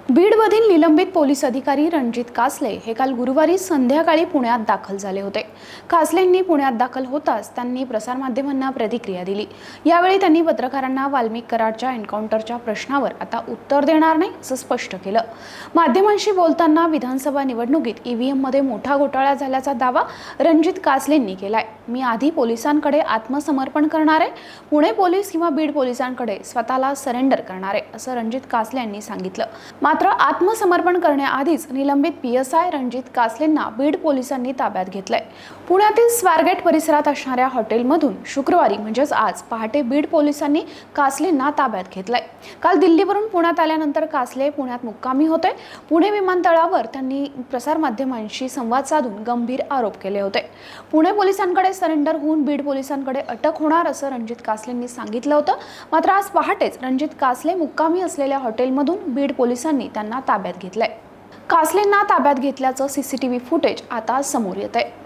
बीडमधील निलंबित पोलीस अधिकारी रणजित कासले हे काल गुरुवारी संध्याकाळी पुण्यात दाखल झाले होते। कासलेंनी पुण्यात दाखल होताच त्यांनी प्रसारमाध्यमांना प्रतिक्रिया दिली। यावेळी त्यांनी पत्रकारांना वाल्मिक कराडच्या एन्काउंटरच्या प्रश्नावर आता उत्तर देणार नाही असं स्पष्ट केलं। माध्यमांशी बोलताना विधानसभा निवडणुकीत ईव्हीएम मध्ये मोठा घोटाळा झाल्याचा दावा रणजित कासलेंनी केलाय। मी आधी पोलिसांकडे आत्मसमर्पण करणार आहे, पुणे पोलीस किंवा बीड पोलिसांकडे स्वतःला सरेंडर करणार आहे असं रणजित कासले यांनी सांगितलं। मात्र आत्मसमर्पण करण्याआधीच निलंबित पीएसआय रणजित कासलेंना बीड पोलिसांनी ताब्यात घेतलंय। पुण्यातील स्वारगेट परिसरात असणाऱ्या हॉटेलमधून शुक्रवारी म्हणजेच आज पहाटे बीड पोलिसांनी कासलेंना ताब्यात घेतलंय। काल दिल्लीवरून पुण्यात आल्यानंतर कासले पुण्यात मुक्कामी होते। पुणे विमानतळावर त्यांनी प्रसारमाध्यमांशी संवाद साधून गंभीर आरोप केले होते। पुणे पोलिसांकडे सरेंडर होऊन बीड पोलिसांकडे अटक होणार असं रणजित कासलेंनी सांगितलं होतं। मात्र आज पहाटेच रणजित कासले मुक्कामी असलेल्या हॉटेलमधून बीड पोलिसांनी त्यांना ताब्यात घेतलंय। कासलेंना ताब्यात घेतल्याचं सीसीटीव्ही फुटेज आता समोर येतंय।